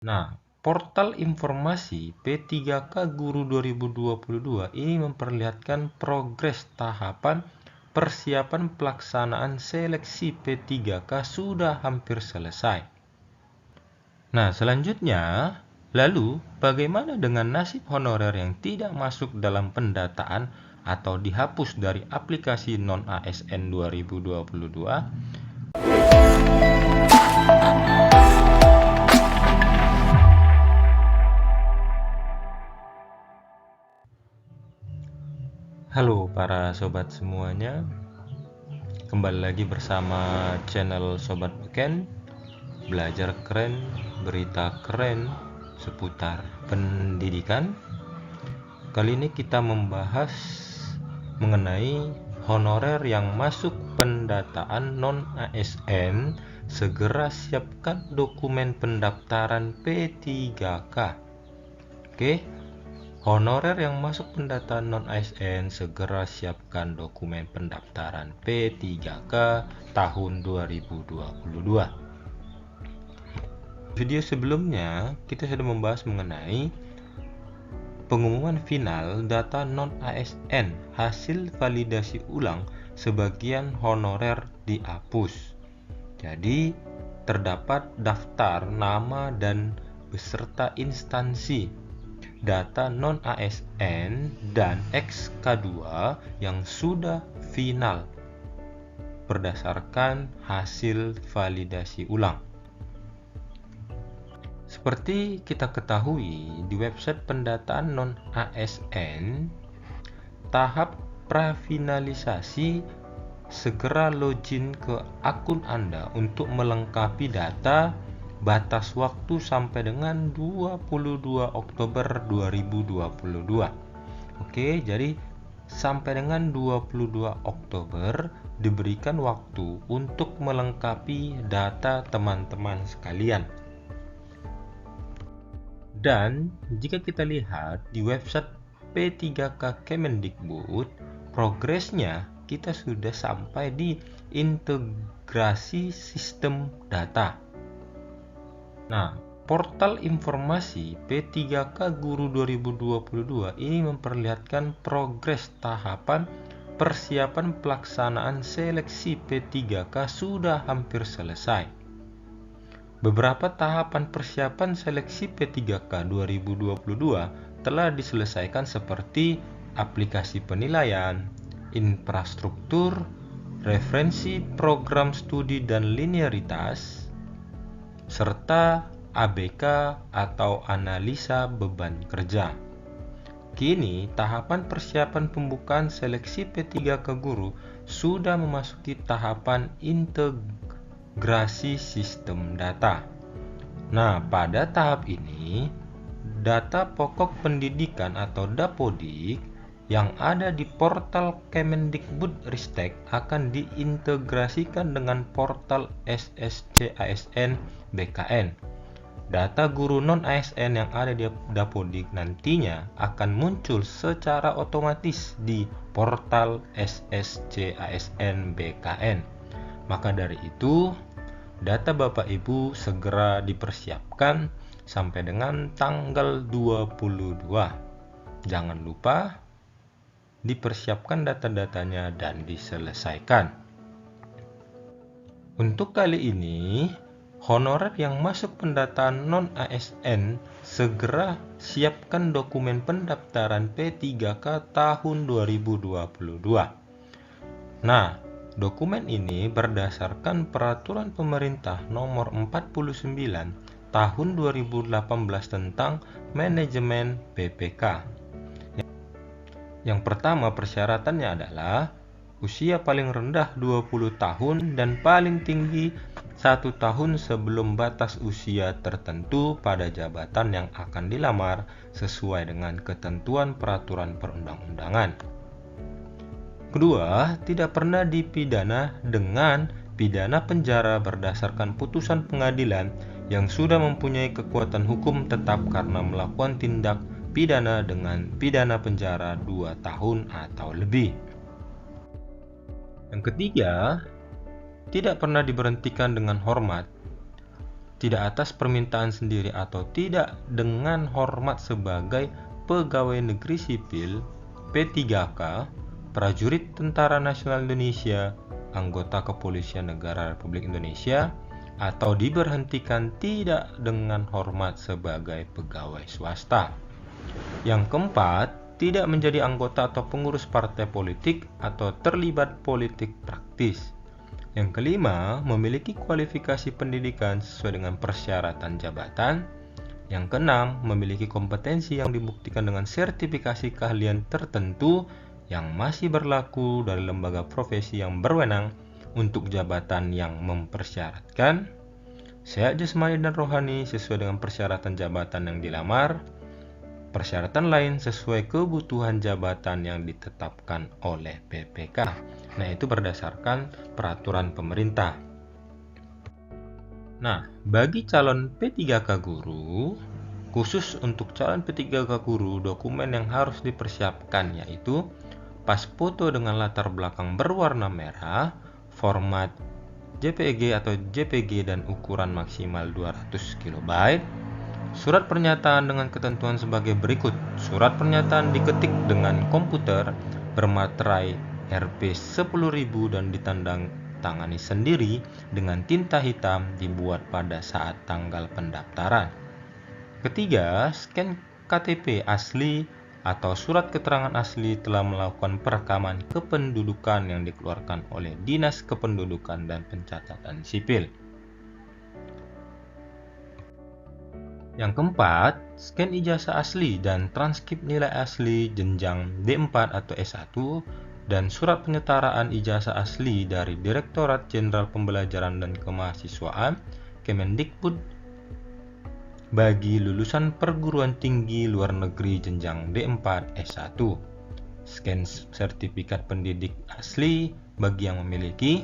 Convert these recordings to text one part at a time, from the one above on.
Nah, portal informasi P3K Guru 2022 ini memperlihatkan progres tahapan persiapan pelaksanaan seleksi P3K sudah hampir selesai. Nah, selanjutnya, lalu bagaimana dengan nasib honorer yang tidak masuk dalam pendataan atau dihapus dari aplikasi non-ASN 2022? Halo para sobat semuanya, kembali lagi bersama channel Sobat Beken, belajar keren, berita keren seputar pendidikan. Kali ini kita membahas mengenai honorer yang masuk pendataan non-ASN, segera siapkan dokumen pendaftaran P3K. Oke. Honorer yang masuk pendataan non-ASN, segera siapkan dokumen pendaftaran P3K tahun 2022. Video sebelumnya kita sudah membahas mengenai pengumuman final data non-ASN, hasil validasi ulang sebagian honorer dihapus. Jadi terdapat daftar nama dan beserta instansi data non-ASN dan XK2 yang sudah final berdasarkan hasil validasi ulang. Seperti kita ketahui, di website pendataan non-ASN, tahap prafinalisasi segera login ke akun Anda untuk melengkapi data. Batas waktu sampai dengan 22 Oktober 2022. Oke, jadi sampai dengan 22 Oktober diberikan waktu untuk melengkapi data teman-teman sekalian. Dan jika kita lihat di website P3K Kemendikbud, progresnya kita sudah sampai di integrasi sistem data. Nah, portal informasi P3K Guru 2022 ini memperlihatkan progres tahapan persiapan pelaksanaan seleksi P3K sudah hampir selesai. Beberapa tahapan persiapan seleksi P3K 2022 telah diselesaikan seperti aplikasi penilaian, infrastruktur, referensi program studi dan linearitas, serta ABK atau analisa beban kerja. Kini, tahapan persiapan pembukaan seleksi P3K Guru sudah memasuki tahapan integrasi sistem data. Nah, pada tahap ini, data pokok pendidikan atau Dapodik yang ada di portal Kemendikbudristek akan diintegrasikan dengan portal SSC ASN BKN. Data guru non-ASN yang ada di Dapodik nantinya akan muncul secara otomatis di portal SSC ASN BKN. Maka dari itu, data Bapak Ibu segera dipersiapkan sampai dengan tanggal 22. Jangan lupa dipersiapkan data-datanya dan diselesaikan. Untuk kali ini, honorer yang masuk pendataan non-ASN segera siapkan dokumen pendaftaran P3K tahun 2022. Nah, dokumen ini berdasarkan Peraturan Pemerintah Nomor 49 Tahun 2018 tentang Manajemen PPK. Yang pertama persyaratannya adalah usia paling rendah 20 tahun dan paling tinggi 1 tahun sebelum batas usia tertentu pada jabatan yang akan dilamar sesuai dengan ketentuan peraturan perundang-undangan. Kedua, tidak pernah dipidana dengan pidana penjara berdasarkan putusan pengadilan yang sudah mempunyai kekuatan hukum tetap karena melakukan tindak pidana dengan pidana penjara 2 tahun atau lebih. Yang ketiga, tidak pernah diberhentikan dengan hormat tidak atas permintaan sendiri atau tidak dengan hormat sebagai pegawai negeri sipil, P3K, prajurit Tentara Nasional Indonesia, anggota Kepolisian Negara Republik Indonesia, atau diberhentikan tidak dengan hormat sebagai pegawai swasta. Yang keempat, tidak menjadi anggota atau pengurus partai politik atau terlibat politik praktis. Yang kelima, memiliki kualifikasi pendidikan sesuai dengan persyaratan jabatan. Yang keenam, memiliki kompetensi yang dibuktikan dengan sertifikasi keahlian tertentu yang masih berlaku dari lembaga profesi yang berwenang untuk jabatan yang mempersyaratkan. Sehat jasmani dan rohani sesuai dengan persyaratan jabatan yang dilamar. Persyaratan lain sesuai kebutuhan jabatan yang ditetapkan oleh PPK. Nah, itu berdasarkan peraturan pemerintah. Nah, bagi calon P3K guru, khusus untuk calon P3K guru, dokumen yang harus dipersiapkan yaitu pas foto dengan latar belakang berwarna merah, format JPG atau JPG dan ukuran maksimal 200 KB. Surat pernyataan dengan ketentuan sebagai berikut. Surat pernyataan diketik dengan komputer bermaterai RP 10.000 dan ditandangani sendiri dengan tinta hitam dibuat pada saat tanggal pendaftaran. Ketiga, scan KTP asli atau surat keterangan asli telah melakukan perekaman kependudukan yang dikeluarkan oleh Dinas Kependudukan dan Pencatatan Sipil. Yang keempat, scan ijazah asli dan transkrip nilai asli jenjang D4 atau S1 dan surat penyetaraan ijazah asli dari Direktorat Jenderal Pembelajaran dan Kemahasiswaan Kemendikbud bagi lulusan perguruan tinggi luar negeri jenjang D4 S1. Scan sertifikat pendidik asli bagi yang memiliki.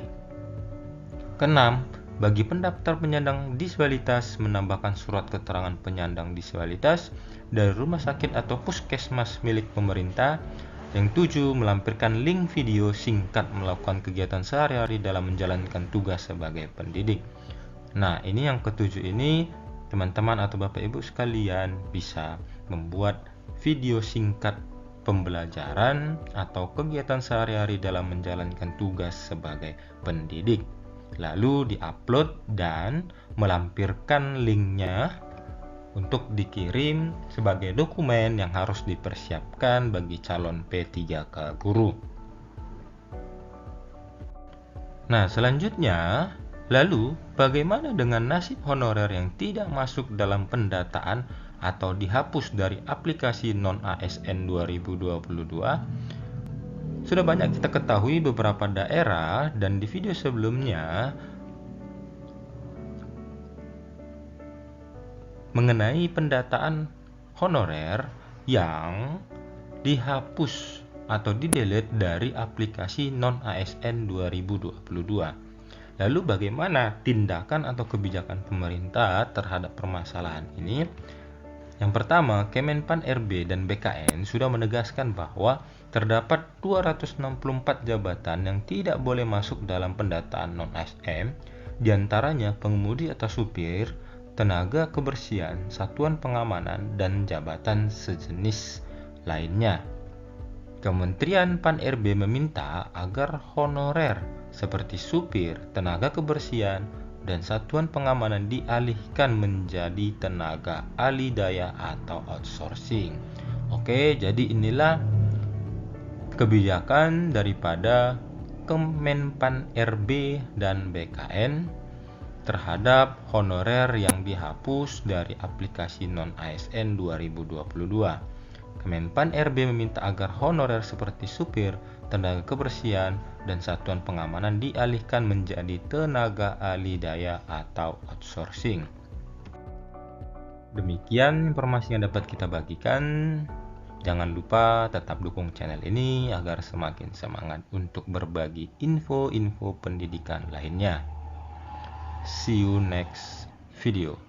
Keenam, bagi pendaftar penyandang disabilitas, menambahkan surat keterangan penyandang disabilitas dari rumah sakit atau puskesmas milik pemerintah. Yang tujuh, melampirkan link video singkat melakukan kegiatan sehari-hari dalam menjalankan tugas sebagai pendidik. Nah, ini yang ketujuh ini, teman-teman atau Bapak Ibu sekalian bisa membuat video singkat pembelajaran atau kegiatan sehari-hari dalam menjalankan tugas sebagai pendidik. Lalu diupload dan melampirkan linknya untuk dikirim sebagai dokumen yang harus dipersiapkan bagi calon P3K guru. Nah, selanjutnya, lalu bagaimana dengan nasib honorer yang tidak masuk dalam pendataan atau dihapus dari aplikasi non-ASN 2022? Sudah banyak kita ketahui beberapa daerah, dan di video sebelumnya mengenai pendataan honorer yang dihapus atau di-delete dari aplikasi non-ASN 2022. Lalu bagaimana tindakan atau kebijakan pemerintah terhadap permasalahan ini? Yang pertama, Kemenpan RB dan BKN sudah menegaskan bahwa terdapat 264 jabatan yang tidak boleh masuk dalam pendataan non-ASN, diantaranya pengemudi atau supir, tenaga kebersihan, satuan pengamanan, dan jabatan sejenis lainnya. Kementerian Pan RB meminta agar honorer seperti supir, tenaga kebersihan, dan satuan pengamanan dialihkan menjadi tenaga ahli daya atau outsourcing. Oke, jadi inilah kebijakan daripada Kemenpan RB dan BKN terhadap honorer yang dihapus dari aplikasi non-ASN 2022. Kemenpan RB meminta agar honorer seperti supir, tenaga kebersihan, dan satuan pengamanan dialihkan menjadi tenaga ahli daya atau outsourcing. Demikian informasi yang dapat kita bagikan. Jangan lupa tetap dukung channel ini agar semakin semangat untuk berbagi info-info pendidikan lainnya. See you next video.